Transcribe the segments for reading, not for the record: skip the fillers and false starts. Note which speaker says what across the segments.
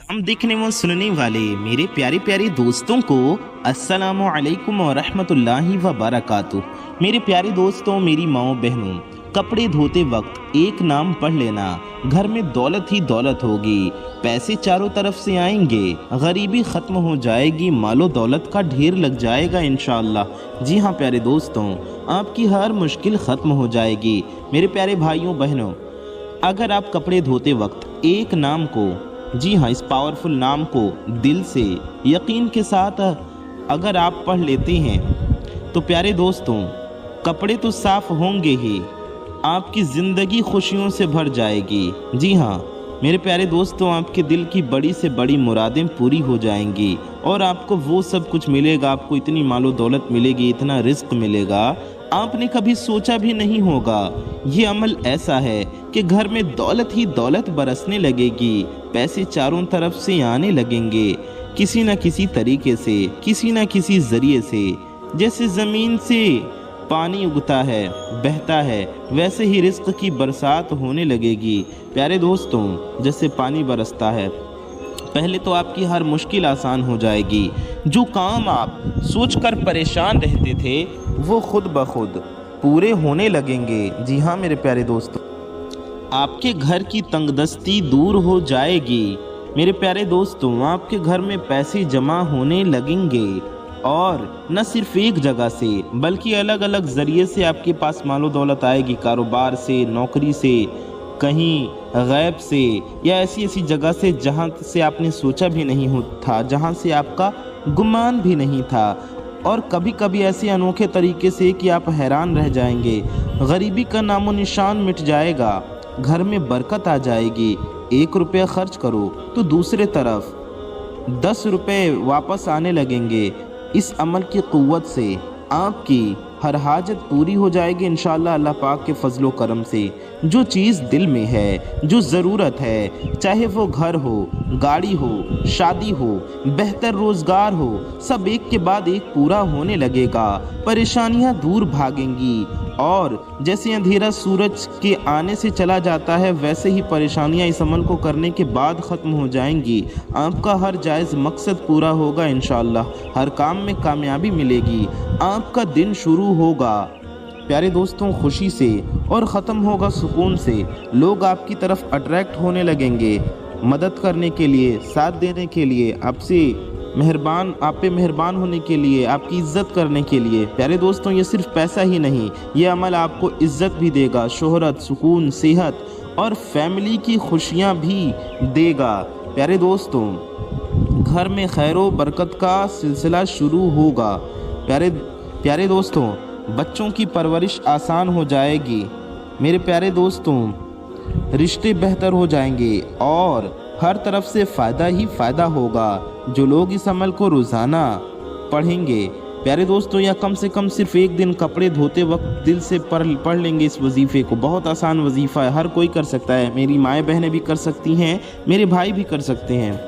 Speaker 1: हम देखने व सुनने वाले मेरे प्यारे प्यारे दोस्तों को अस्सलामु अलैकुम व रहमतुल्लाहि व बरकातुहू। मेरे प्यारे दोस्तों, मेरी माओ बहनों, कपड़े धोते वक्त एक नाम पढ़ लेना, घर में दौलत ही दौलत होगी, पैसे चारों तरफ से आएंगे, गरीबी ख़त्म हो जाएगी, मालो दौलत का ढेर लग जाएगा इंशाअल्लाह। जी हाँ प्यारे दोस्तों, आपकी हर मुश्किल ख़त्म हो जाएगी। मेरे प्यारे भाइयों बहनों, अगर आप कपड़े धोते वक्त एक नाम को, जी हाँ, इस पावरफुल नाम को दिल से यकीन के साथ अगर आप पढ़ लेते हैं तो प्यारे दोस्तों, कपड़े तो साफ होंगे ही, आपकी ज़िंदगी खुशियों से भर जाएगी। जी हाँ मेरे प्यारे दोस्तों, आपके दिल की बड़ी से बड़ी मुरादें पूरी हो जाएंगी और आपको वो सब कुछ मिलेगा, आपको इतनी मालो दौलत मिलेगी, इतना रिस्क मिलेगा, आपने कभी सोचा भी नहीं होगा। ये अमल ऐसा है कि घर में दौलत ही दौलत बरसने लगेगी, पैसे चारों तरफ से आने लगेंगे, किसी न किसी तरीके से, किसी न किसी ज़रिए से। जैसे ज़मीन से पानी उगता है, बहता है, वैसे ही रिस्क की बरसात होने लगेगी। प्यारे दोस्तों, जैसे पानी बरसता है, पहले तो आपकी हर मुश्किल आसान हो जाएगी। जो काम आप सोचकर परेशान रहते थे वो खुद ब खुद पूरे होने लगेंगे। जी हाँ मेरे प्यारे दोस्तों, आपके घर की तंगदस्ती दूर हो जाएगी। मेरे प्यारे दोस्तों, आपके घर में पैसे जमा होने लगेंगे और न सिर्फ एक जगह से बल्कि अलग अलग ज़रिए से आपके पास मालो दौलत आएगी। कारोबार से, नौकरी से, कहीं गैब से, या ऐसी ऐसी जगह से जहां से आपने सोचा भी नहीं था, जहां से आपका गुमान भी नहीं था, और कभी कभी ऐसे अनोखे तरीके से कि आप हैरान रह जाएंगे। गरीबी का नामो निशान मिट जाएगा, घर में बरकत आ जाएगी। 1 रुपया खर्च करो तो दूसरे तरफ 10 रुपये वापस आने लगेंगे। इस अमल की क़ुव्वत से आपकी हर हाजत पूरी हो जाएगी इंशाअल्लाह, अल्लाह पाक के फजलो करम से। जो चीज़ दिल में है, जो ज़रूरत है, चाहे वो घर हो, गाड़ी हो, शादी हो, बेहतर रोज़गार हो, सब एक के बाद एक पूरा होने लगेगा। परेशानियां दूर भागेंगी और जैसे अंधेरा सूरज के आने से चला जाता है, वैसे ही परेशानियां इस अमल को करने के बाद ख़त्म हो जाएंगी। आपका हर जायज़ मकसद पूरा होगा इंशाअल्लाह, हर काम में कामयाबी मिलेगी, आपका दिन शुरू होगा प्यारे दोस्तों खुशी से और ख़त्म होगा सुकून से। लोग आपकी तरफ अट्रैक्ट होने लगेंगे, मदद करने के लिए, साथ देने के लिए, आपसे मेहरबान, आप पे मेहरबान होने के लिए, आपकी इज़्ज़त करने के लिए। प्यारे दोस्तों, ये सिर्फ पैसा ही नहीं, ये अमल आपको इज़्ज़त भी देगा, शोहरत, सुकून, सेहत और फैमिली की खुशियाँ भी देगा। प्यारे दोस्तों, घर में खैर व बरकत का सिलसिला शुरू होगा। प्यारे दोस्तों, बच्चों की परवरिश आसान हो जाएगी। मेरे प्यारे दोस्तों, रिश्ते बेहतर हो जाएंगे और हर तरफ से फ़ायदा ही फ़ायदा होगा जो लोग इस अमल को रोज़ाना पढ़ेंगे। प्यारे दोस्तों, या कम से कम सिर्फ एक दिन कपड़े धोते वक्त दिल से पढ़ लेंगे इस वजीफ़े को। बहुत आसान वजीफ़ा है, हर कोई कर सकता है, मेरी माएँ बहनें भी कर सकती हैं, मेरे भाई भी कर सकते हैं।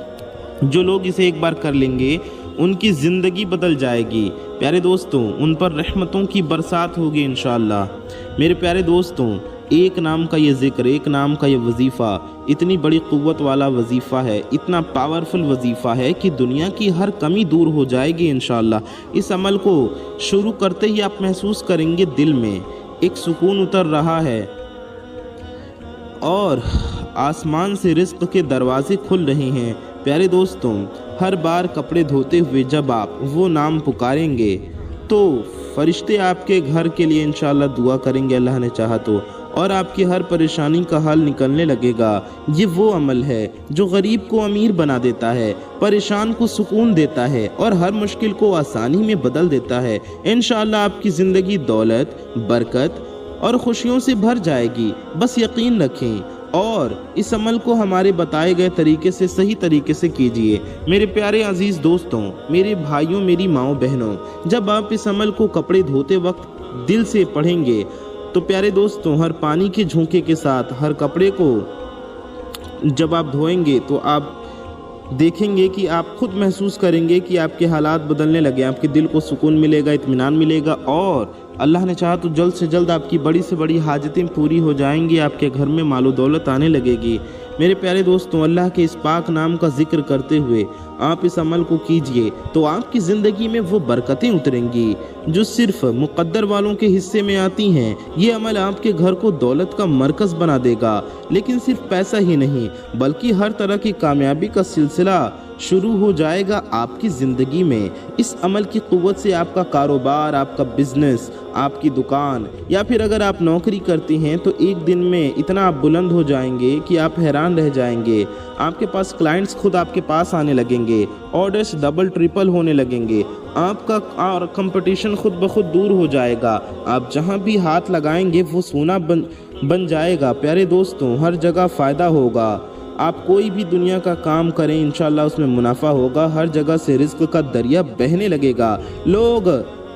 Speaker 1: जो लोग इसे एक बार कर लेंगे उनकी ज़िंदगी बदल जाएगी। प्यारे दोस्तों, उन पर रहमतों की बरसात होगी इंशाअल्लाह। मेरे प्यारे दोस्तों, एक नाम का ये ज़िक्र, एक नाम का ये वजीफ़ा इतनी बड़ी क़ुव्वत वाला वजीफ़ा है, इतना पावरफुल वजीफ़ा है कि दुनिया की हर कमी दूर हो जाएगी इंशाअल्लाह। इस अमल को शुरू करते ही आप महसूस करेंगे दिल में एक सुकून उतर रहा है और आसमान से रिज़्क़ के दरवाज़े खुल रहे हैं। प्यारे दोस्तों, हर बार कपड़े धोते हुए जब आप वो नाम पुकारेंगे तो फरिश्ते आपके घर के लिए इंशाअल्लाह दुआ करेंगे, अल्लाह ने चाहा तो, और आपकी हर परेशानी का हल निकलने लगेगा। ये वो अमल है जो गरीब को अमीर बना देता है, परेशान को सुकून देता है और हर मुश्किल को आसानी में बदल देता है। इंशाअल्लाह आपकी ज़िंदगी दौलत, बरकत और खुशियों से भर जाएगी। बस यकीन रखें और इस अमल को हमारे बताए गए तरीके से, सही तरीके से कीजिए। मेरे प्यारे अजीज़ दोस्तों, मेरे भाइयों, मेरी माओ बहनों, जब आप इस अमल को कपड़े धोते वक्त दिल से पढ़ेंगे तो प्यारे दोस्तों, हर पानी के झोंके के साथ हर कपड़े को जब आप धोएंगे तो आप देखेंगे कि आप खुद महसूस करेंगे कि आपके हालात बदलने लगे, आपके दिल को सुकून मिलेगा, इत्मीनान मिलेगा और अल्लाह ने चाहा तो जल्द से जल्द आपकी बड़ी से बड़ी हाजतें पूरी हो जाएंगी, आपके घर में मालो दौलत आने लगेगी। मेरे प्यारे दोस्तों, अल्लाह के इस पाक नाम का जिक्र करते हुए आप इस अमल को कीजिए तो आपकी ज़िंदगी में वो बरकतें उतरेंगी जो सिर्फ मुक़द्दर वालों के हिस्से में आती हैं। ये अमल आपके घर को दौलत का मरकज़ बना देगा, लेकिन सिर्फ पैसा ही नहीं बल्कि हर तरह की कामयाबी का सिलसिला शुरू हो जाएगा आपकी ज़िंदगी में। इस अमल की क़ुव्वत से आपका कारोबार, आपका बिजनेस, आपकी दुकान या फिर अगर आप नौकरी करते हैं तो एक दिन में इतना आप बुलंद हो जाएंगे कि आप हैरान रह जाएंगे। आपके पास क्लाइंट्स खुद आपके पास आने लगेंगे, ऑर्डर्स डबल ट्रिपल होने लगेंगे, आपका और कंपटीशन खुद ब खुद दूर हो जाएगा। आप जहां भी हाथ लगाएंगे वो सोना बन जाएगा। प्यारे दोस्तों, हर जगह फ़ायदा होगा। आप कोई भी दुनिया का काम करें इंशाल्लाह उसमें मुनाफा होगा। हर जगह से रिस्क का दरिया बहने लगेगा। लोग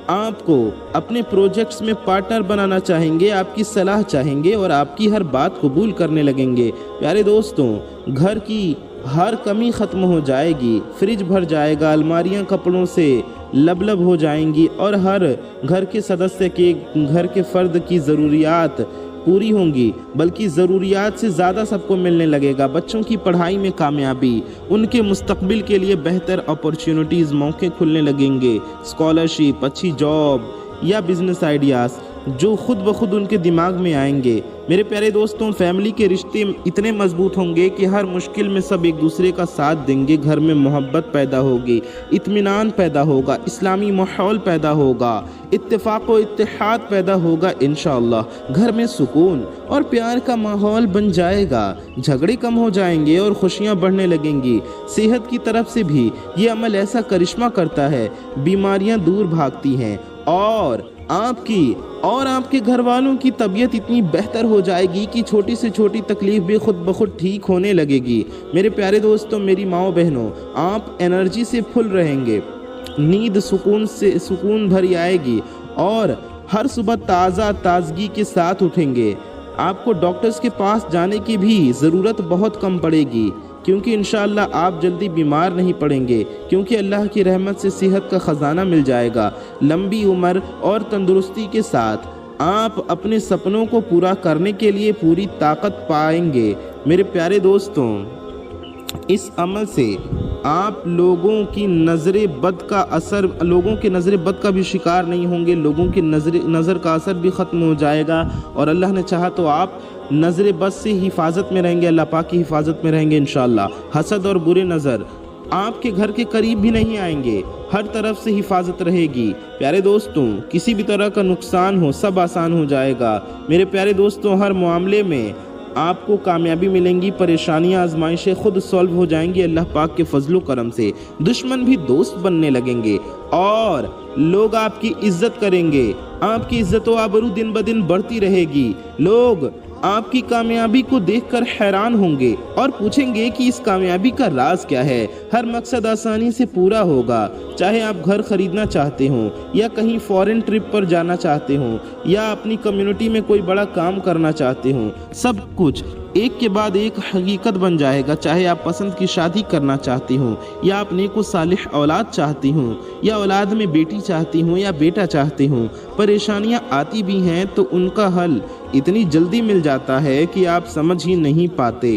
Speaker 1: आपको अपने प्रोजेक्ट्स में पार्टनर बनाना चाहेंगे, आपकी सलाह चाहेंगे और आपकी हर बात कबूल करने लगेंगे। प्यारे दोस्तों, घर की हर कमी ख़त्म हो जाएगी, फ्रिज भर जाएगा, अलमारियां कपड़ों से लबलब हो जाएंगी और हर घर के सदस्य के, घर के फ़र्द की ज़रूरियात पूरी होंगी, बल्कि ज़रूरियात से ज़्यादा सबको मिलने लगेगा। बच्चों की पढ़ाई में कामयाबी, उनके मुस्तकबिल के लिए बेहतर अपॉर्चुनिटीज़, मौके खुलने लगेंगे, स्कॉलरशिप, अच्छी जॉब या बिज़नेस आइडियाज़ जो खुद ब खुद उनके दिमाग में आएंगे। मेरे प्यारे दोस्तों, फैमिली के रिश्ते इतने मजबूत होंगे कि हर मुश्किल में सब एक दूसरे का साथ देंगे। घर में मोहब्बत पैदा होगी, इत्मीनान पैदा होगा, इस्लामी माहौल पैदा होगा, इत्तेफाक व इत्तेहाद पैदा होगा। इंशाअल्लाह घर में सुकून और प्यार का माहौल बन जाएगा, झगड़े कम हो जाएंगे और खुशियाँ बढ़ने लगेंगी। सेहत की तरफ से भी ये अमल ऐसा करिश्मा करता है, बीमारियाँ दूर भागती हैं और आपकी और आपके घर वालों की तबीयत इतनी बेहतर हो जाएगी कि छोटी से छोटी तकलीफ भी खुद ब खुद ठीक होने लगेगी। मेरे प्यारे दोस्तों, मेरी माओ बहनों, आप एनर्जी से फुल रहेंगे, नींद सुकून भरी आएगी और हर सुबह ताज़गी के साथ उठेंगे। आपको डॉक्टर्स के पास जाने की भी ज़रूरत बहुत कम पड़ेगी, क्योंकि इंशाअल्लाह आप जल्दी बीमार नहीं पड़ेंगे, क्योंकि अल्लाह की रहमत से सेहत का ख़जाना मिल जाएगा। लंबी उम्र और तंदुरुस्ती के साथ आप अपने सपनों को पूरा करने के लिए पूरी ताकत पाएंगे। मेरे प्यारे दोस्तों, इस अमल से आप लोगों की नज़र बद का भी शिकार नहीं होंगे। लोगों की नज़र का असर भी ख़त्म हो जाएगा और अल्लाह ने चाहा तो आप नज़र बद से हिफाजत में रहेंगे, अल्लाह पाक की हिफाजत में रहेंगे इंशाअल्लाह। हसद और बुरे नज़र आपके घर के करीब भी नहीं आएंगे, हर तरफ से हिफाजत रहेगी। प्यारे दोस्तों, किसी भी तरह का नुकसान हो सब आसान हो जाएगा। मेरे प्यारे दोस्तों, हर मामले में आपको कामयाबी मिलेंगी, परेशानियां आजमाइशें खुद सॉल्व हो जाएंगी अल्लाह पाक के फजलो करम से। दुश्मन भी दोस्त बनने लगेंगे और लोग आपकी इज्जत करेंगे। आपकी इज्जत व आबरू दिन ब दिन बढ़ती रहेगी। लोग आपकी कामयाबी को देखकर हैरान होंगे और पूछेंगे कि इस कामयाबी का राज क्या है। हर मकसद आसानी से पूरा होगा, चाहे आप घर खरीदना चाहते हो या कहीं फॉरेन ट्रिप पर जाना चाहते हो या अपनी कम्युनिटी में कोई बड़ा काम करना चाहते हो। सब कुछ एक के बाद एक हकीकत बन जाएगा। चाहे आप पसंद की शादी करना चाहती हो या आप नेक व सालिह औलाद चाहती हो या औलाद में बेटी चाहती हो या बेटा चाहती हो। परेशानियां आती भी हैं तो उनका हल इतनी जल्दी मिल जाता है कि आप समझ ही नहीं पाते।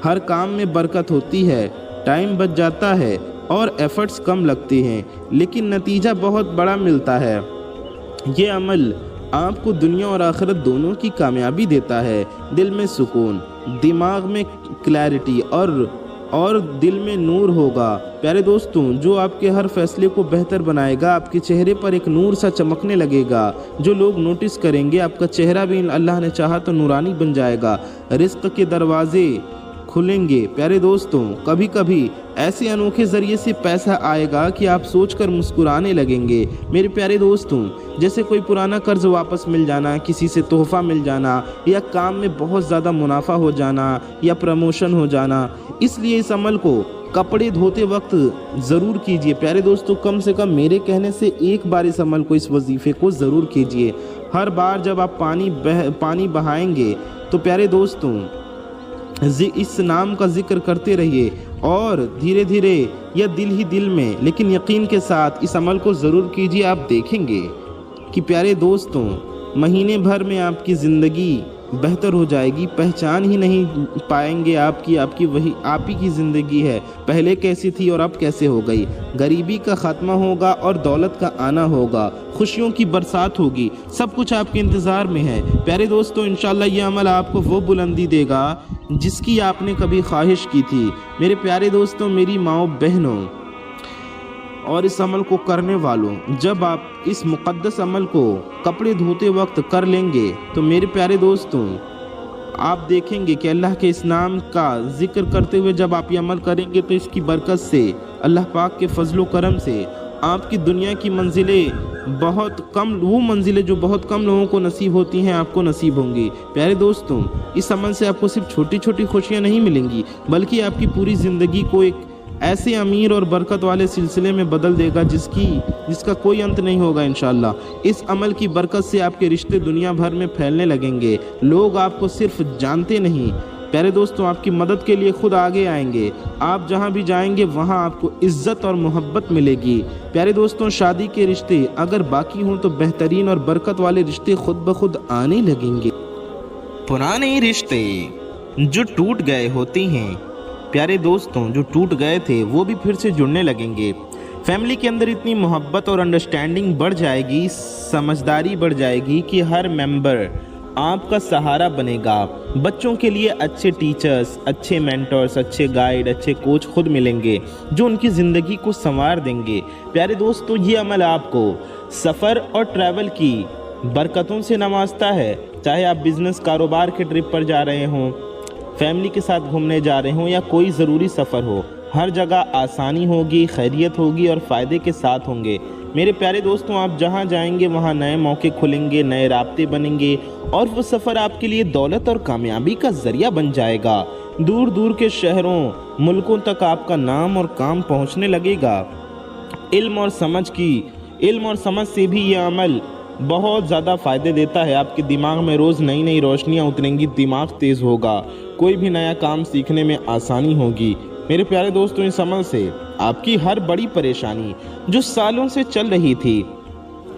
Speaker 1: हर काम में बरकत होती है, टाइम बच जाता है और एफर्ट्स कम लगते हैं, लेकिन नतीजा बहुत बड़ा मिलता है। ये अमल आपको दुनिया और आखिरत दोनों की कामयाबी देता है। दिल में सुकून, दिमाग में क्लैरिटी और दिल में नूर होगा। प्यारे दोस्तों, जो आपके हर फैसले को बेहतर बनाएगा। आपके चेहरे पर एक नूर सा चमकने लगेगा जो लोग नोटिस करेंगे। आपका चेहरा भी अल्लाह ने चाहा तो नूरानी बन जाएगा। रिज़्क़ के दरवाजे खुलेंगे। प्यारे दोस्तों, कभी कभी ऐसे अनोखे ज़रिए से पैसा आएगा कि आप सोचकर मुस्कुराने लगेंगे। मेरे प्यारे दोस्तों, जैसे कोई पुराना कर्ज वापस मिल जाना, किसी से तोहफ़ा मिल जाना या काम में बहुत ज़्यादा मुनाफा हो जाना या प्रमोशन हो जाना। इसलिए इस अमल को कपड़े धोते वक्त ज़रूर कीजिए। प्यारे दोस्तों, कम से कम मेरे कहने से एक बार इस अमल को, इस वजीफ़े को ज़रूर कीजिए। हर बार जब आप पानी बहाएंगे तो प्यारे दोस्तों इस नाम का जिक्र करते रहिए और धीरे धीरे या दिल ही दिल में, लेकिन यकीन के साथ इस अमल को ज़रूर कीजिए। आप देखेंगे कि प्यारे दोस्तों, महीने भर में आपकी ज़िंदगी بہتر ہو جائے گی، پہچان ہی نہیں پائیں گے آپ کی وہی آپ ہی کی زندگی ہے، پہلے کیسی تھی اور اب کیسے ہو گئی۔ غریبی کا خاتمہ ہوگا اور دولت کا آنا ہوگا، خوشیوں کی برسات ہوگی، سب کچھ آپ کے انتظار میں ہے۔ پیارے دوستو، انشاءاللہ یہ عمل آپ کو وہ بلندی دے گا جس کی آپ نے کبھی خواہش کی تھی۔ میرے پیارے دوستو، میری ماؤں بہنوں اور اس عمل کو کرنے والوں، جب آپ اس مقدس عمل کو کپڑے دھوتے وقت کر لیں گے تو میرے پیارے دوستوں آپ دیکھیں گے کہ اللہ کے اس نام کا ذکر کرتے ہوئے جب آپ یہ عمل کریں گے تو اس کی برکت سے، اللہ پاک کے فضل و کرم سے آپ کی دنیا کی منزلیں بہت کم، وہ منزلیں جو بہت کم لوگوں کو نصیب ہوتی ہیں آپ کو نصیب ہوں گی۔ پیارے دوستوں، اس عمل سے آپ کو صرف چھوٹی چھوٹی خوشیاں نہیں ملیں گی بلکہ آپ کی پوری زندگی کو ایک ایسے امیر اور برکت والے سلسلے میں بدل دے گا جس کا کوئی انت نہیں ہوگا انشاءاللہ۔ اس عمل کی برکت سے آپ کے رشتے دنیا بھر میں پھیلنے لگیں گے، لوگ آپ کو صرف جانتے نہیں، پیارے دوستوں آپ کی مدد کے لیے خود آگے آئیں گے، آپ جہاں بھی جائیں گے وہاں آپ کو عزت اور محبت ملے گی۔ پیارے دوستوں، شادی کے رشتے اگر باقی ہوں تو بہترین اور برکت والے رشتے خود بخود آنے لگیں گے۔ پرانے رشتے جو ٹوٹ گئے ہوتے ہیں، پیارے دوستوں جو ٹوٹ گئے تھے وہ بھی پھر سے جڑنے لگیں گے۔ فیملی کے اندر اتنی محبت اور انڈرسٹینڈنگ بڑھ جائے گی، سمجھداری بڑھ جائے گی کہ ہر ممبر آپ کا سہارا بنے گا۔ بچوں کے لیے اچھے ٹیچرز، اچھے مینٹرز، اچھے گائیڈ، اچھے کوچ خود ملیں گے جو ان کی زندگی کو سنوار دیں گے۔ پیارے دوستو، یہ عمل آپ کو سفر اور ٹریول کی برکتوں سے نوازتا ہے، چاہے آپ بزنس کاروبار کے ٹرپ پر جا رہے ہوں، فیملی کے ساتھ گھومنے جا رہے ہوں یا کوئی ضروری سفر ہو، ہر جگہ آسانی ہوگی، خیریت ہوگی اور فائدے کے ساتھ ہوں گے۔ میرے پیارے دوستوں، آپ جہاں جائیں گے وہاں نئے موقع کھلیں گے، نئے رابطے بنیں گے اور وہ سفر آپ کے لیے دولت اور کامیابی کا ذریعہ بن جائے گا۔ دور دور کے شہروں، ملکوں تک آپ کا نام اور کام پہنچنے لگے گا۔ علم اور سمجھ سے بھی یہ عمل بہت زیادہ فائدے دیتا ہے۔ آپ کے دماغ میں روز نئی نئی روشنیاں اتریں گی، دماغ تیز ہوگا، کوئی بھی نیا کام سیکھنے میں آسانی ہوگی۔ میرے پیارے دوستوں، اس عمل سے آپ کی ہر بڑی پریشانی جو سالوں سے چل رہی تھی،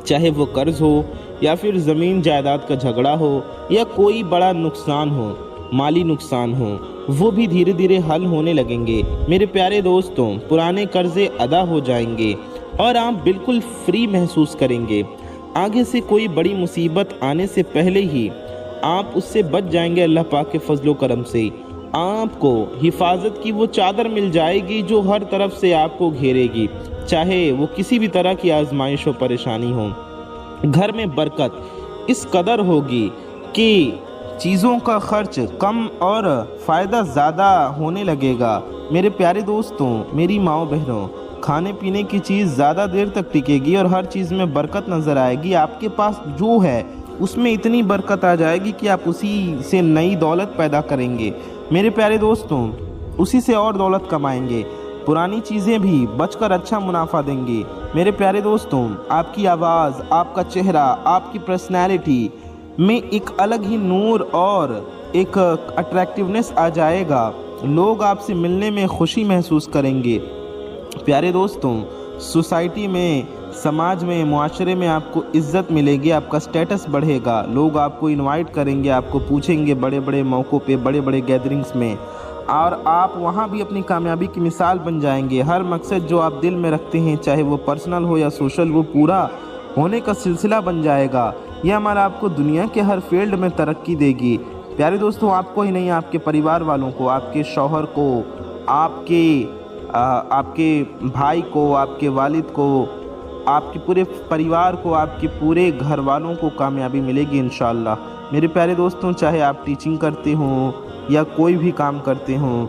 Speaker 1: چاہے وہ قرض ہو یا پھر زمین جائیداد کا جھگڑا ہو یا کوئی بڑا نقصان ہو، مالی نقصان ہو، وہ بھی دھیرے دھیرے حل ہونے لگیں گے۔ میرے پیارے دوستوں، پرانے قرضے ادا ہو جائیں گے اور آپ بالکل فری محسوس کریں گے۔ آگے سے کوئی بڑی مصیبت آنے سے پہلے ہی آپ اس سے بچ جائیں گے۔ اللہ پاک کے فضل و کرم سے آپ کو حفاظت کی وہ چادر مل جائے گی جو ہر طرف سے آپ کو گھیرے گی، چاہے وہ کسی بھی طرح کی آزمائش و پریشانی ہو۔ گھر میں برکت اس قدر ہوگی کہ چیزوں کا خرچ کم اور فائدہ زیادہ ہونے لگے گا۔ میرے پیارے دوستوں، میری ماؤں بہنوں، کھانے پینے کی چیز زیادہ دیر تک ٹکے گی اور ہر چیز میں برکت نظر آئے گی۔ آپ کے پاس جو ہے اس میں اتنی برکت آ جائے گی کہ آپ اسی سے نئی دولت پیدا کریں گے۔ میرے پیارے دوستوں، اسی سے اور دولت کمائیں گے، پرانی چیزیں بھی بچ کر اچھا منافع دیں گے۔ میرے پیارے دوستوں، آپ کی آواز، آپ کا چہرہ، آپ کی پرسنالٹی میں ایک الگ ہی نور اور ایک اٹریکٹیونیس آ جائے گا، لوگ آپ سے ملنے میں خوشی محسوس کریں گے۔ پیارے دوستوں، سوسائٹی میں، سماج میں، معاشرے میں آپ کو عزت ملے گی، آپ کا سٹیٹس بڑھے گا، لوگ آپ کو انوائٹ کریں گے، آپ کو پوچھیں گے بڑے بڑے موقعوں پہ، بڑے بڑے گیدرنگز میں، اور آپ وہاں بھی اپنی کامیابی کی مثال بن جائیں گے۔ ہر مقصد جو آپ دل میں رکھتے ہیں، چاہے وہ پرسنل ہو یا سوشل، وہ پورا ہونے کا سلسلہ بن جائے گا۔ یہ عمل آپ کو دنیا کے ہر فیلڈ میں ترقی دے گی۔ پیارے دوستوں، آپ کو ہی نہیں، آپ کے پریوار والوں کو، آپ کے شوہر کو، آپ کے بھائی کو، آپ کے والد کو، آپ کے پورے پریوار کو، آپ کے پورے گھر والوں کو کامیابی ملے گی انشاءاللہ۔ میرے پیارے دوستوں، چاہے آپ ٹیچنگ کرتے ہوں یا کوئی بھی کام کرتے ہوں،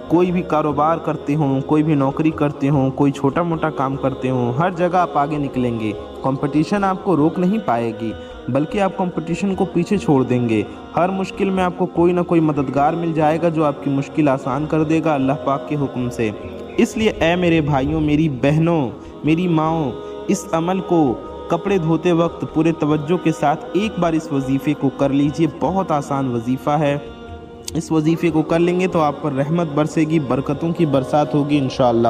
Speaker 1: کوئی بھی کاروبار کرتے ہوں، کوئی بھی نوکری کرتے ہوں، کوئی چھوٹا موٹا کام کرتے ہوں، ہر جگہ آپ آگے نکلیں گے۔ کمپٹیشن آپ کو روک نہیں پائے گی بلکہ آپ کمپٹیشن کو پیچھے چھوڑ دیں گے۔ ہر مشکل میں آپ کو کوئی نہ کوئی مددگار مل جائے گا جو آپ کی مشکل آسان کر دے گا اللہ پاک کے حکم سے۔ اس لیے اے میرے بھائیوں، میری بہنوں، میری ماؤں، اس عمل کو کپڑے دھوتے وقت پورے توجہ کے ساتھ ایک بار اس وظیفے کو کر لیجئے۔ بہت آسان وظیفہ ہے، اس وظیفے کو کر لیں گے تو آپ پر رحمت برسے گی، برکتوں کی برسات ہوگی انشاءاللہ۔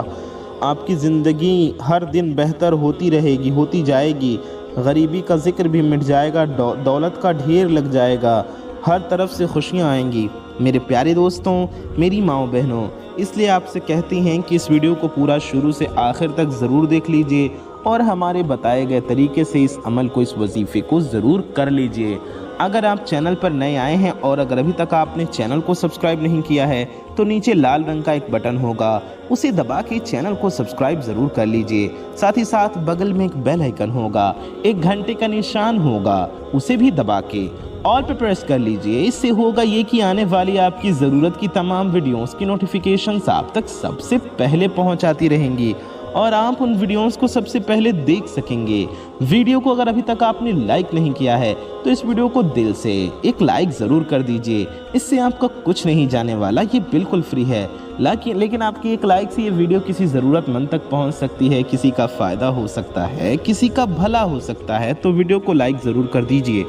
Speaker 1: آپ کی زندگی ہر دن بہتر ہوتی رہے گی، ہوتی جائے گی، غریبی کا ذکر بھی مٹ جائے گا، دولت کا ڈھیر لگ جائے گا، ہر طرف سے خوشیاں آئیں گی میرے پیارے دوستوں، میری ماؤں بہنوں۔ اس لیے آپ سے کہتے ہیں کہ اس ویڈیو کو پورا شروع سے آخر تک ضرور دیکھ لیجئے اور ہمارے بتائے گئے طریقے سے اس عمل کو، اس وظیفے کو ضرور کر لیجئے۔ اگر آپ چینل پر نئے آئے ہیں اور اگر ابھی تک آپ نے چینل کو سبسکرائب نہیں کیا ہے تو نیچے لال رنگ کا ایک بٹن ہوگا، اسے دبا کے چینل کو سبسکرائب ضرور کر لیجئے۔ ساتھ ہی ساتھ بغل میں ایک بیل آئیکن ہوگا، ایک گھنٹے کا نشان ہوگا، اسے بھی دبا کے آل پہ پریس کر لیجئے۔ اس سے ہوگا یہ کہ آنے والی آپ کی ضرورت کی تمام ویڈیوز کی نوٹیفیکیشنز آپ تک سب سے پہلے پہنچاتی رہیں گی اور آپ ان ویڈیوز کو سب سے پہلے دیکھ سکیں گے۔ ویڈیو کو اگر ابھی تک آپ نے لائک نہیں کیا ہے تو اس ویڈیو کو دل سے ایک لائک ضرور کر دیجئے۔ اس سے آپ کا کچھ نہیں جانے والا، یہ بالکل فری ہے، لیکن آپ کی ایک لائک سے یہ ویڈیو کسی ضرورت مند تک پہنچ سکتی ہے، کسی کا فائدہ ہو سکتا ہے، کسی کا بھلا ہو سکتا ہے، تو ویڈیو کو لائک ضرور کر دیجئے۔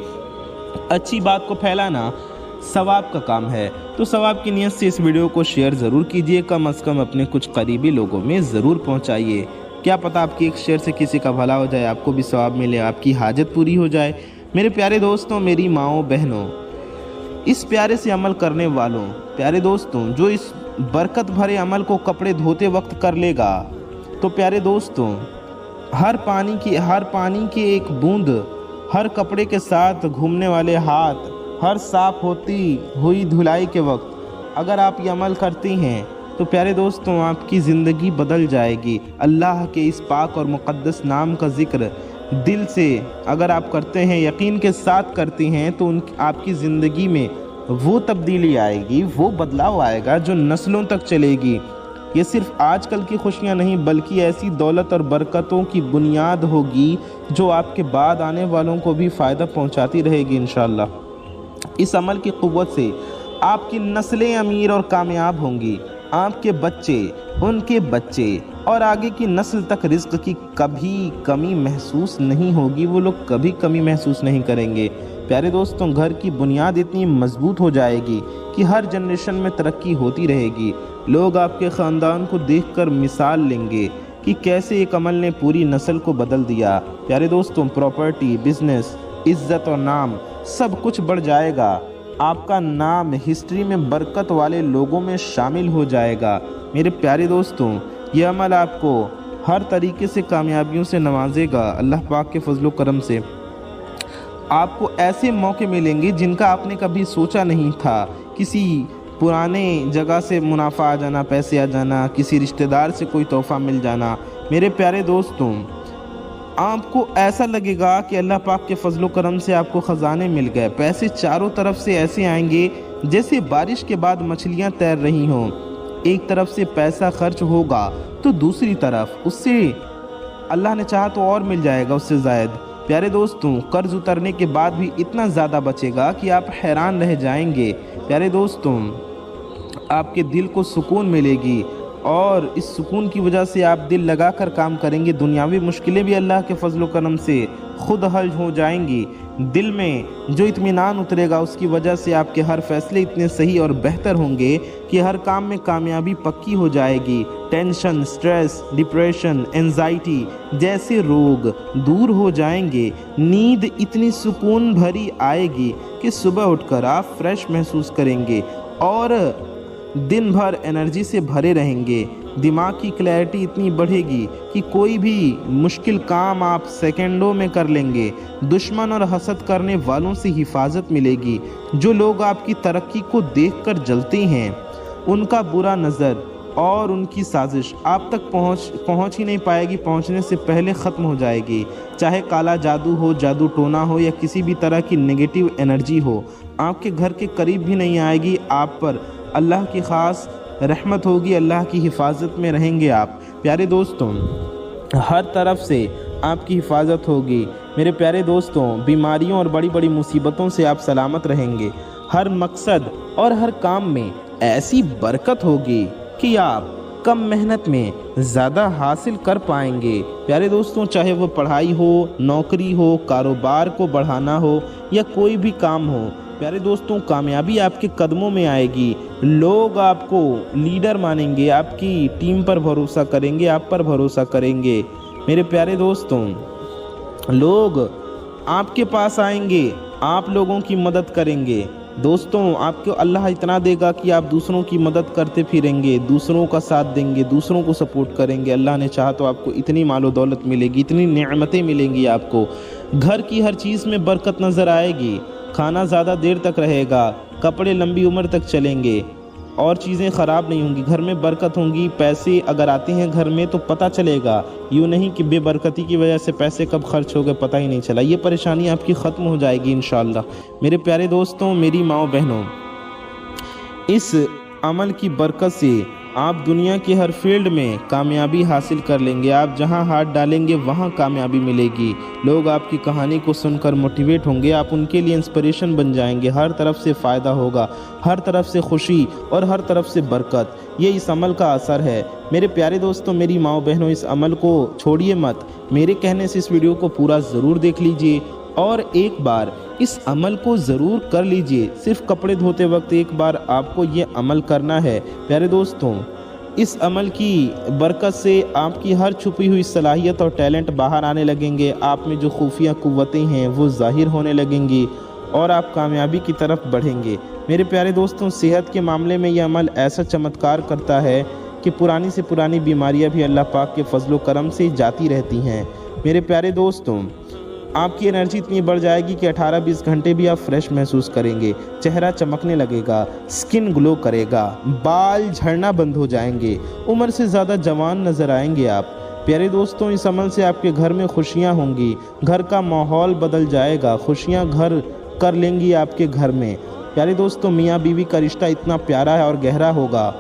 Speaker 1: اچھی بات کو پھیلانا ثواب کا کام ہے، تو ثواب کی نیت سے اس ویڈیو کو شیئر ضرور کیجئے، کم از کم اپنے کچھ قریبی لوگوں میں ضرور پہنچائیے۔ کیا پتہ آپ کی ایک شیئر سے کسی کا بھلا ہو جائے، آپ کو بھی ثواب ملے، آپ کی حاجت پوری ہو جائے۔ میرے پیارے دوستوں، میری ماؤں بہنوں، اس پیارے سے عمل کرنے والوں، پیارے دوستوں، جو اس برکت بھرے عمل کو کپڑے دھوتے وقت کر لے گا تو پیارے دوستوں، ہر پانی کی ایک بوند، ہر کپڑے کے ساتھ گھومنے والے ہاتھ، ہر صاف ہوتی ہوئی دھلائی کے وقت اگر آپ یہ عمل کرتی ہیں تو پیارے دوستوں آپ کی زندگی بدل جائے گی۔ اللہ کے اس پاک اور مقدس نام کا ذکر دل سے اگر آپ کرتے ہیں، یقین کے ساتھ کرتی ہیں، تو آپ کی زندگی میں وہ تبدیلی آئے گی، وہ بدلاؤ آئے گا جو نسلوں تک چلے گی۔ یہ صرف آج کل کی خوشیاں نہیں بلکہ ایسی دولت اور برکتوں کی بنیاد ہوگی جو آپ کے بعد آنے والوں کو بھی فائدہ پہنچاتی رہے گی انشاءاللہ۔ اس عمل کی قوت سے آپ کی نسلیں امیر اور کامیاب ہوں گی، آپ کے بچے، ان کے بچے اور آگے کی نسل تک رزق کی کبھی کمی محسوس نہیں ہوگی، وہ لوگ کبھی کمی محسوس نہیں کریں گے۔ پیارے دوستوں، گھر کی بنیاد اتنی مضبوط ہو جائے گی کہ ہر جنریشن میں ترقی ہوتی رہے گی۔ لوگ آپ کے خاندان کو دیکھ کر مثال لیں گے کہ کیسے ایک عمل نے پوری نسل کو بدل دیا۔ پیارے دوستوں، پراپرٹی، بزنس، عزت اور نام سب کچھ بڑھ جائے گا۔ آپ کا نام ہسٹری میں برکت والے لوگوں میں شامل ہو جائے گا۔ میرے پیارے دوستوں، یہ عمل آپ کو ہر طریقے سے کامیابیوں سے نوازے گا۔ اللہ پاک کے فضل و کرم سے آپ کو ایسے موقع ملیں گے جن کا آپ نے کبھی سوچا نہیں تھا۔ کسی پرانے جگہ سے منافع آ جانا، پیسے آ جانا، کسی رشتہ دار سے کوئی تحفہ مل جانا۔ میرے پیارے دوستوں، آپ کو ایسا لگے گا کہ اللہ پاک کے فضل و کرم سے آپ کو خزانے مل گئے۔ پیسے چاروں طرف سے ایسے آئیں گے جیسے بارش کے بعد مچھلیاں تیر رہی ہوں۔ ایک طرف سے پیسہ خرچ ہوگا تو دوسری طرف اس سے اللہ نے چاہا تو اور مل جائے گا اس سے زائد۔ پیارے دوستوں، قرض اترنے کے بعد بھی اتنا زیادہ بچے گا کہ آپ حیران رہ جائیں گے۔ پیارے دوستوں، آپ کے دل کو سکون ملے گی اور اس سکون کی وجہ سے آپ دل لگا کر کام کریں گے۔ دنیاوی مشکلیں بھی اللہ کے فضل و کرم سے خود حل ہو جائیں گی۔ دل میں جو اطمینان اترے گا اس کی وجہ سے آپ کے ہر فیصلے اتنے صحیح اور بہتر ہوں گے کہ ہر کام میں کامیابی پکی ہو جائے گی۔ ٹینشن، سٹریس، ڈپریشن، انزائٹی جیسے روگ دور ہو جائیں گے۔ نیند اتنی سکون بھری آئے گی کہ صبح اٹھ کر آپ فریش محسوس کریں گے اور دن بھر انرجی سے بھرے رہیں گے۔ دماغ کی کلیئرٹی اتنی بڑھے گی کہ کوئی بھی مشکل کام آپ سیکنڈوں میں کر لیں گے۔ دشمن اور حسد کرنے والوں سے حفاظت ملے گی۔ جو لوگ آپ کی ترقی کو دیکھ کر جلتے ہیں، ان کا برا نظر اور ان کی سازش آپ تک پہنچ ہی نہیں پائے گی، پہنچنے سے پہلے ختم ہو جائے گی۔ چاہے کالا جادو ہو، جادو ٹونا ہو یا کسی بھی طرح کی نگیٹو انرجی ہو، آپ کے گھر کے قریب بھی نہیں آئے گی۔ آپ پر اللہ کی خاص رحمت ہوگی، اللہ کی حفاظت میں رہیں گے آپ۔ پیارے دوستوں، ہر طرف سے آپ کی حفاظت ہوگی۔ میرے پیارے دوستوں، بیماریوں اور بڑی بڑی مصیبتوں سے آپ سلامت رہیں گے۔ ہر مقصد اور ہر کام میں ایسی برکت ہوگی کہ آپ کم محنت میں زیادہ حاصل کر پائیں گے۔ پیارے دوستوں، چاہے وہ پڑھائی ہو، نوکری ہو، کاروبار کو بڑھانا ہو یا کوئی بھی کام ہو، پیارے دوستوں، کامیابی آپ کے قدموں میں آئے گی۔ لوگ آپ کو لیڈر مانیں گے، آپ کی ٹیم پر بھروسہ کریں گے، آپ پر بھروسہ کریں گے۔ میرے پیارے دوستوں، لوگ آپ کے پاس آئیں گے، آپ لوگوں کی مدد کریں گے۔ دوستوں آپ کو اللہ اتنا دے گا کہ آپ دوسروں کی مدد کرتے پھریں گے، دوسروں کا ساتھ دیں گے، دوسروں کو سپورٹ کریں گے۔ اللہ نے چاہا تو آپ کو اتنی مال و دولت ملے گی، اتنی نعمتیں ملیں گی آپ کو، گھر کی ہر چیز میں برکت نظر آئے گی، کھانا زیادہ دیر تک رہے گا، کپڑے لمبی عمر تک چلیں گے اور چیزیں خراب نہیں ہوں گی، گھر میں برکت ہوں گی۔ پیسے اگر آتے ہیں گھر میں تو پتہ چلے گا، یوں نہیں کہ بے برکتی کی وجہ سے پیسے کب خرچ ہو گئے پتہ ہی نہیں چلا۔ یہ پریشانی آپ کی ختم ہو جائے گی انشاءاللہ۔ میرے پیارے دوستوں، میری ماؤں بہنوں، اس عمل کی برکت سے آپ دنیا کے ہر فیلڈ میں کامیابی حاصل کر لیں گے۔ آپ جہاں ہاتھ ڈالیں گے وہاں کامیابی ملے گی، لوگ آپ کی کہانی کو سن کر موٹیویٹ ہوں گے، آپ ان کے لیے انسپریشن بن جائیں گے، ہر طرف سے فائدہ ہوگا، ہر طرف سے خوشی اور ہر طرف سے برکت۔ یہ اس عمل کا اثر ہے۔ میرے پیارے دوستوں، میری ماؤں بہنوں، اس عمل کو چھوڑیے مت، میرے کہنے سے اس ویڈیو کو پورا ضرور دیکھ لیجئے اور ایک بار اس عمل کو ضرور کر لیجئے۔ صرف کپڑے دھوتے وقت ایک بار آپ کو یہ عمل کرنا ہے۔ پیارے دوستوں، اس عمل کی برکت سے آپ کی ہر چھپی ہوئی صلاحیت اور ٹیلنٹ باہر آنے لگیں گے، آپ میں جو خفیہ قوتیں ہیں وہ ظاہر ہونے لگیں گی اور آپ کامیابی کی طرف بڑھیں گے۔ میرے پیارے دوستوں، صحت کے معاملے میں یہ عمل ایسا چمتکار کرتا ہے کہ پرانی سے پرانی بیماریاں بھی اللہ پاک کے فضل و کرم سے جاتی رہتی ہیں۔ میرے پیارے دوستوں، آپ کی انرجی اتنی بڑھ جائے گی کہ 18-20 گھنٹے بھی آپ فریش محسوس کریں گے، چہرہ چمکنے لگے گا، سکن گلو کرے گا، بال جھڑنا بند ہو جائیں گے، عمر سے زیادہ جوان نظر آئیں گے آپ۔ پیارے دوستوں، اس عمل سے آپ کے گھر میں خوشیاں ہوں گی، گھر کا ماحول بدل جائے گا، خوشیاں گھر کر لیں گی آپ کے گھر میں۔ پیارے دوستوں، میاں بیوی کا رشتہ اتنا پیارا ہے اور گہرا ہوگا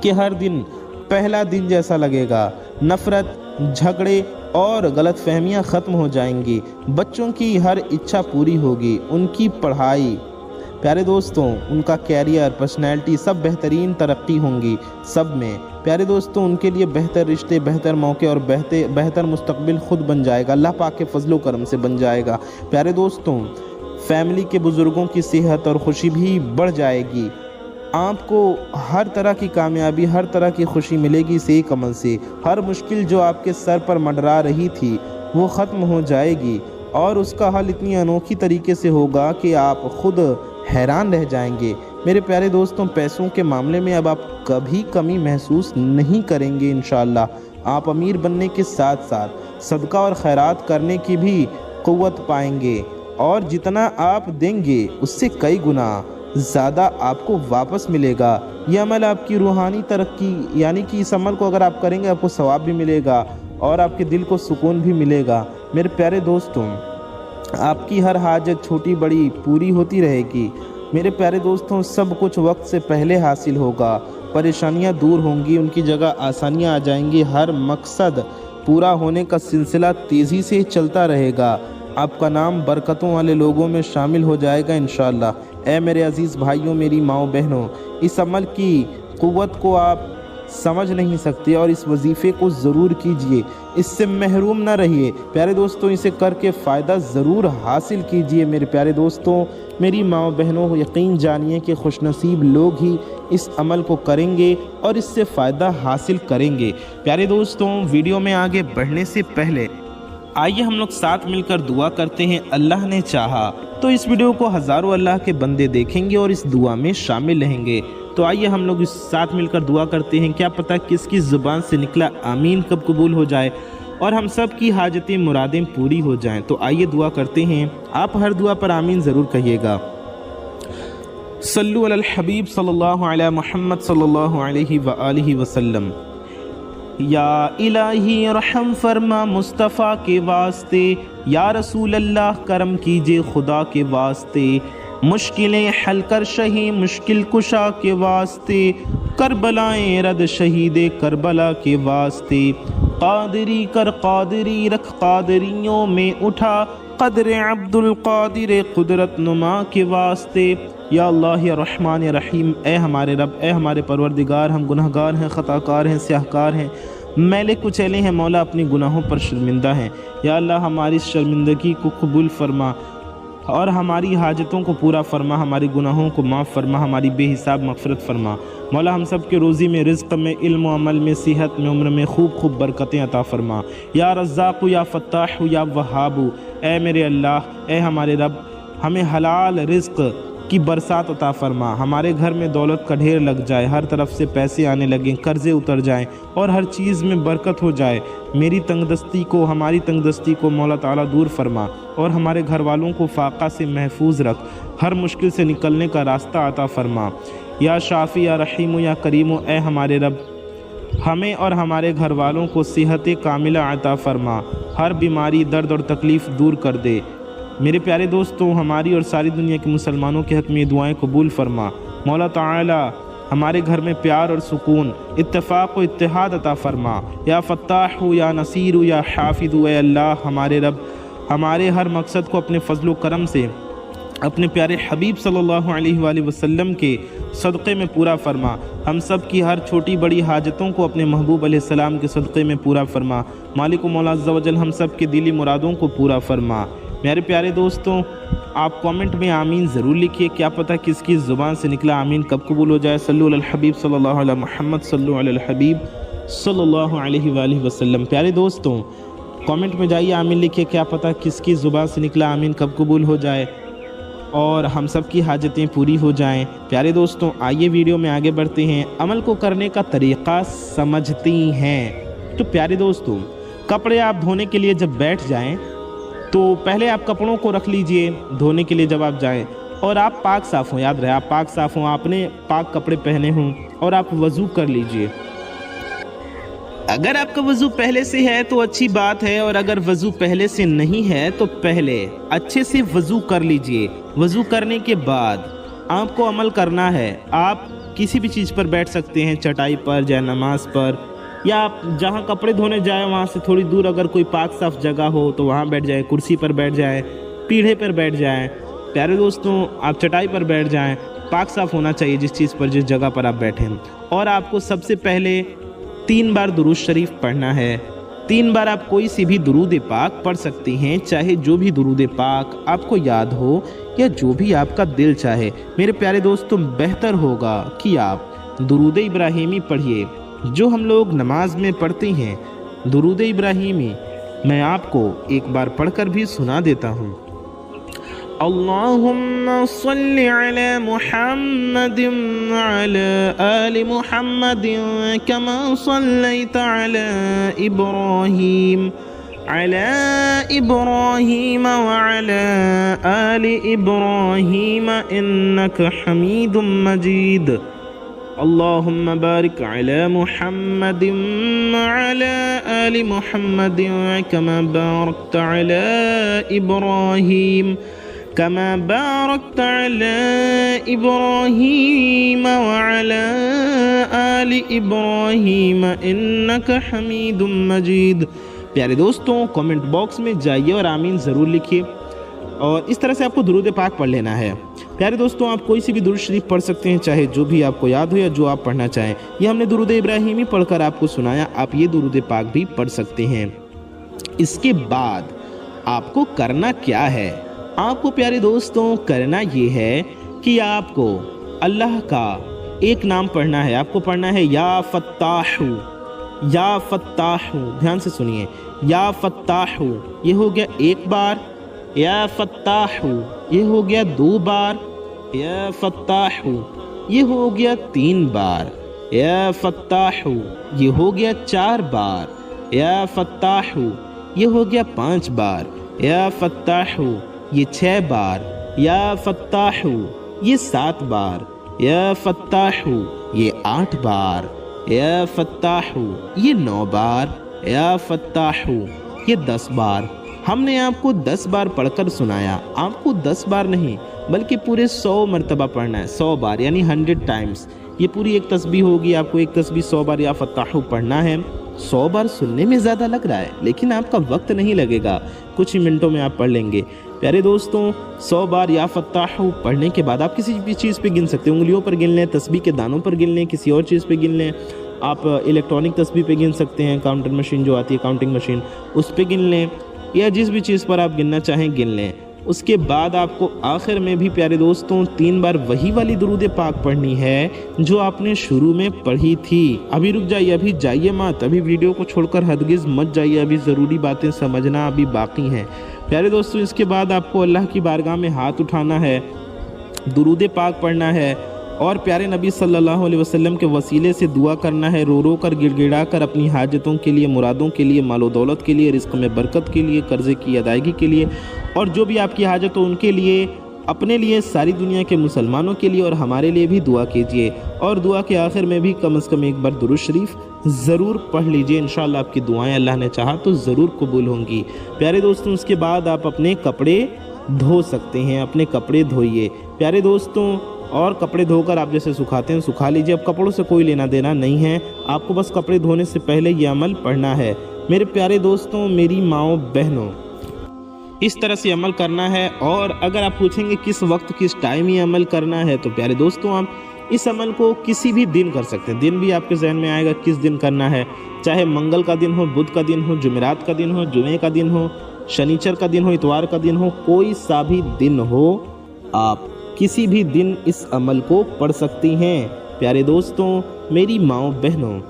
Speaker 1: کہ ہر دن پہلا دن جیسا لگے گا، نفرت، جھگڑے اور غلط فہمیاں ختم ہو جائیں گی، بچوں کی ہر اچھا پوری ہوگی، ان کی پڑھائی، پیارے دوستوں، ان کا کیریئر، پرسنالٹی سب بہترین ترقی ہوں گی سب میں۔ پیارے دوستوں، ان کے لیے بہتر رشتے، بہتر موقع اور بہتر مستقبل خود بن جائے گا، اللہ پاک کے فضل و کرم سے بن جائے گا۔ پیارے دوستوں، فیملی کے بزرگوں کی صحت اور خوشی بھی بڑھ جائے گی، آپ کو ہر طرح کی کامیابی، ہر طرح کی خوشی ملے گی اس ایک عمل سے۔ ہر مشکل جو آپ کے سر پر منڈرا رہی تھی وہ ختم ہو جائے گی اور اس کا حل اتنی انوکھی طریقے سے ہوگا کہ آپ خود حیران رہ جائیں گے۔ میرے پیارے دوستوں، پیسوں کے معاملے میں اب آپ کبھی کمی محسوس نہیں کریں گے انشاءاللہ۔ آپ امیر بننے کے ساتھ ساتھ صدقہ اور خیرات کرنے کی بھی قوت پائیں گے اور جتنا آپ دیں گے اس سے کئی گنا زیادہ آپ کو واپس ملے گا۔ یہ عمل آپ کی روحانی ترقی، یعنی کہ اس عمل کو اگر آپ کریں گے آپ کو ثواب بھی ملے گا اور آپ کے دل کو سکون بھی ملے گا۔ میرے پیارے دوستوں، آپ کی ہر حاجت چھوٹی بڑی پوری ہوتی رہے گی۔ میرے پیارے دوستوں، سب کچھ وقت سے پہلے حاصل ہوگا، پریشانیاں دور ہوں گی، ان کی جگہ آسانیاں آ جائیں گی، ہر مقصد پورا ہونے کا سلسلہ تیزی سے چلتا رہے گا، آپ کا نام برکتوں والے لوگوں میں شامل ہو جائے گا انشاءاللہ۔ اے میرے عزیز بھائیوں، میری ماؤں بہنوں، اس عمل کی قوت کو آپ سمجھ نہیں سکتے اور اس وظیفے کو ضرور کیجئے، اس سے محروم نہ رہیے۔ پیارے دوستوں، اسے کر کے فائدہ ضرور حاصل کیجئے۔ میرے پیارے دوستوں، میری ماؤں بہنوں، یقین جانیے کہ خوش نصیب لوگ ہی اس عمل کو کریں گے اور اس سے فائدہ حاصل کریں گے۔ پیارے دوستوں، ویڈیو میں آگے بڑھنے سے پہلے آئیے ہم لوگ ساتھ مل کر دعا کرتے ہیں۔ اللہ نے چاہا تو اس ویڈیو کو ہزاروں اللہ کے بندے دیکھیں گے اور اس دعا میں شامل رہیں گے۔ تو آئیے ہم لوگ اس ساتھ مل کر دعا کرتے ہیں، کیا پتہ کس کی زبان سے نکلا آمین کب قبول ہو جائے اور ہم سب کی حاجتیں مرادیں پوری ہو جائیں۔ تو آئیے دعا کرتے ہیں، آپ ہر دعا پر آمین ضرور کہیے گا۔ صلو علی الحبیب صلی اللہ علی محمد صلی اللہ علیہ وآلہ وسلم۔ یا الہی رحم فرما مصطفیٰ کے واسطے، یا رسول اللہ کرم کیجئے خدا کے واسطے، مشکلیں حل کر شہی مشکل کشا کے واسطے، کربلائیں رد شہید کربلا کے واسطے، قادری کر قادری رکھ قادریوں میں اٹھا، قدر عبد القادر قدرت نما کے واسطے۔ یا اللہ یا رحمان یا رحیم، اے ہمارے رب، اے ہمارے پروردگار، ہم گناہ گار ہیں، خطا کار ہیں، سیاہ کار ہیں، میلے کچیلے ہیں، مولا اپنی گناہوں پر شرمندہ ہیں۔ یا اللہ ہماری اس شرمندگی کو قبول فرما اور ہماری حاجتوں کو پورا فرما، ہماری گناہوں کو معاف فرما، ہماری بے حساب مغفرت فرما۔ مولا ہم سب کے روزی میں، رزق میں، علم و عمل میں، صحت میں، عمر میں خوب خوب برکتیں عطا فرما۔ یا رزاق یا فتاح یا وہاب، اے میرے اللہ، اے ہمارے رب، ہمیں حلال رزق की बरसात अता फरमा, हमारे घर में दौलत का ढेर लग जाए, हर तरफ से पैसे आने लगें, कर्ज़े उतर जाएं और हर चीज़ में बरकत हो जाए। मेरी तंगदस्ती को, हमारी तंगदस्ती को मौला ताला दूर फरमा और हमारे घर वालों को फाका से महफूज रख, हर मुश्किल से निकलने का रास्ता अता फरमा। या शाफ़ी या रहीम या करीम, ए हमारे रब, हमें और हमारे घर वालों को सेहत कामिला अता फरमा, हर बीमारी, दर्द और तकलीफ़ दूर कर दे। मेरे प्यारे दोस्तों, हमारी और सारी दुनिया के मुसलमानों के हक़ में दुआएं कबूल फरमा। मौला ताला हमारे घर में प्यार और सुकून, इत्तेफाक व इत्तेहाद अता फरमा। या फ़त्ताह या नसीर या हाफिज़, ए अल्लाह हमारे रब, हमारे हर मकसद को अपने फ़ज़ल व करम से अपने प्यारे हबीब सल्लल्लाहु अलैहि वसल्लम के सदक़े में पूरा फरमा। हम सब की हर छोटी बड़ी हाजतों को अपने महबूब अलैहिस्सलाम के सदक़े में पूरा फरमा। मालिक व मौला अज़्ज़ा वजल हम सब के दिली मुरादों को पूरा फरमा। मेरे प्यारे दोस्तों, आप कमेंट में आमीन ज़रूर लिखिए, क्या पता किसकी ज़ुबान से निकला आमीन कब कबूल हो जाए। सल्लु अलल हबीब सल्लल्लाहु अलैहि मुहम्मद, सल्लु अलल हबीब सल्लल्लाहु अलैहि वसल्लम। प्यारे दोस्तों, कमेंट में जाइए, आमीन लिखिए, क्या पता किसकी ज़ुबान से निकला आमीन कब कबूल हो जाए और हम सब की हाजतें पूरी हो जाएं। प्यारे दोस्तों, आइए वीडियो में आगे बढ़ते हैं, अमल को करने का तरीक़ा समझती हैं। तो प्यारे दोस्तों, कपड़े आप धोने के लिए जब बैठ जाएं तो पहले आप कपड़ों को रख लीजिए धोने के लिए जब आप जाएं, और आप पाक साफ़ हों, याद रहे आप पाक साफ़ हों, आपने पाक कपड़े पहने हों और आप वज़ू कर लीजिए। अगर आपका वज़ू पहले से है तो अच्छी बात है, और अगर वज़ू पहले से नहीं है तो पहले अच्छे से वज़ू कर लीजिए। वज़ू करने के बाद आपको अमल करना है। आप किसी भी चीज़ पर बैठ सकते हैं, चटाई पर, या नमाज पर, या आप जहाँ कपड़े धोने जाए वहाँ से थोड़ी दूर अगर कोई पाक साफ़ जगह हो तो वहाँ बैठ जाए, कुर्सी पर बैठ जाए, पीढ़े पर बैठ जाएं। प्यारे दोस्तों, आप चटाई पर बैठ जाएं, पाक साफ़ होना चाहिए जिस चीज़ पर, जिस जगह पर आप बैठे हैं। और आपको सबसे पहले 3 बार दुरूद शरीफ पढ़ना है। 3 बार आप कोई सी भी दुरूद पाक पढ़ सकती हैं, चाहे जो भी दुरूद पाक आपको याद हो या जो भी आपका दिल चाहे। मेरे प्यारे दोस्तों, बेहतर होगा कि आप दुरूद इब्राहीमी पढ़िए, जो हम लोग नमाज में पढ़ते हैं। दुरूद इब्राहीमी मैं आपको एक बार पढ़कर भी सुना देता हूँ। अल्लाहुम्मा सल्लि अला मुहम्मदिन अला आलि मुहम्मदिन कमा सल्लैता अला इब्राहीम व अला आलि इब्राहीम इन्नका हमीदुम मजीद। अल्लाहुम्मा बारिक अला मुहम्मदिन व अला आलि मुहम्मदिन कमा बारकता अला इब्राहीम व अला आलि इब्राहीम इन्नका हमीदुम मजीद। प्यारे दोस्तों, कमेंट बॉक्स में जाइए और आमीन ज़रूर लिखिए, और इस तरह से आपको दुरूद पाक पढ़ लेना है। प्यारे दोस्तों, आप कोई सी भी दुरूद शरीफ पढ़ सकते हैं, चाहे जो भी आपको याद हो या जो आप पढ़ना चाहें। ये हमने दुरूद इब्राहीमी पढ़कर आपको सुनाया, आप ये दुरूद पाक भी पढ़ सकते हैं। इसके बाद आपको करना क्या है? आपको प्यारे दोस्तों करना ये है कि आपको अल्लाह का एक नाम पढ़ना है। आपको पढ़ना है या फत्ताहु, या फत्ताहु। ध्यान से सुनिए, या फत्ताहु ये हो गया 1 बार, या फत्ताहु ये हो गया 2 बार, या फत्ताहु ये हो गया 3 बार, या फत्ताहु ये हो गया 4 बार, या फत्ताहु ये हो गया 5 बार, या फत्ताहु ये 6 बार, या फत्ताहु ये 7 बार, या फत्ताहु ये 8 बार, या फत्ताहु ये 9 बार, या फत्ताहु ये 10 बार। हमने आपको 10 बार पढ़कर सुनाया। आपको 10 बार नहीं बल्कि पूरे 100 मरतबा पढ़ना है, 100 बार यानी 100 टाइम्स। ये पूरी एक तस्बीह होगी, आपको एक तस्बीह 100 बार या फत्ताहु पढ़ना है। 100 बार सुनने में ज़्यादा लग रहा है, लेकिन आपका वक्त नहीं लगेगा, कुछ ही मिनटों में आप पढ़ लेंगे। प्यारे दोस्तों, 100 बार या फत्ताहु पढ़ने के बाद आप किसी भी चीज़ पे गिन सकते हैं, उंगलियों पर गिन लें, तस्बीह के दानों पर गिन लें, किसी और चीज़ पे गिन लें। आप इलेक्ट्रॉनिक तस्बीह पे गिन सकते हैं, काउंटर मशीन जो आती है, काउंटिंग मशीन, उस पे गिन लें, या जिस भी चीज़ पर आप गिनना चाहें गिन लें। उसके बाद आपको आखिर में भी प्यारे दोस्तों 3 बार वही वाली दुरूद पाक पढ़नी है जो आपने शुरू में पढ़ी थी। अभी रुक जाइए, अभी जाइए मत, अभी वीडियो को छोड़कर हरगिज़ मत जाइए, अभी ज़रूरी बातें समझना अभी बाकी हैं। प्यारे दोस्तों, इसके बाद आपको अल्लाह की बारगाह में हाथ उठाना है दुरूद पाक पढ़ना है और प्यारे नबी सल्लल्लाहु अलैहि वसल्लम के वसीले से दुआ करना है, रो रो कर गिड़गिड़ा कर अपनी हाजतों के लिए, मुरादों के लिए, मालो दौलत के लिए, रिज़्क़ में बरकत के लिए, कर्ज़े की अदायगी के लिए और जो भी आपकी हाजत हो उनके लिए, अपने लिए, सारी दुनिया के मुसलमानों के लिए और हमारे लिए भी दुआ कीजिए। और दुआ के आखिर में भी कम से कम एक बार दुरूद शरीफ ज़रूर पढ़ लीजिए। इंशाअल्लाह आपकी दुआएं अल्लाह ने चाहा तो ज़रूर कबूल होंगी। प्यारे दोस्तों, उसके बाद आप अपने कपड़े धो सकते हैं, अपने कपड़े धोइए प्यारे दोस्तों। और कपड़े धोकर आप जैसे सुखाते हैं सुखा लीजिए। अब कपड़ों से कोई लेना देना नहीं है, आपको बस कपड़े धोने से पहले ये अमल पढ़ना है। मेरे प्यारे दोस्तों, मेरी माओ बहनों, इस तरह से अमल करना है। और अगर आप पूछेंगे किस वक्त किस टाइम ये अमल करना है, तो प्यारे दोस्तों आप इस अमल को किसी भी दिन कर सकते हैं। दिन भी आपके जहन में आएगा किस दिन करना है, चाहे मंगल का दिन हो, बुध का दिन हो, जुमेरात का दिन हो, जुमे का दिन हो, शनिचर का दिन हो, इतवार का दिन हो, कोई सा भी दिन हो, आप किसी भी दिन इस अमल को पढ़ सकती हैं। प्यारे दोस्तों, मेरी माओ बहनों,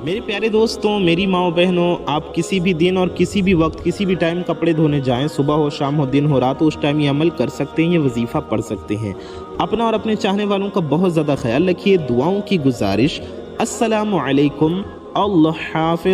Speaker 1: मेरे प्यारे दोस्तों, मेरी माओ बहनों, आप किसी भी दिन और किसी भी वक्त किसी भी टाइम कपड़े धोने जाएं, सुबह हो, शाम हो, दिन हो, रात हो, उस टाइम ये अमल कर सकते हैं, ये वजीफ़ा पढ़ सकते हैं। अपना और अपने चाहने वालों का बहुत ज़्यादा ख्याल रखिए। दुआओं की गुजारिश। अस्सलामु अलैकुम, अल्लाह हाफ़िज़।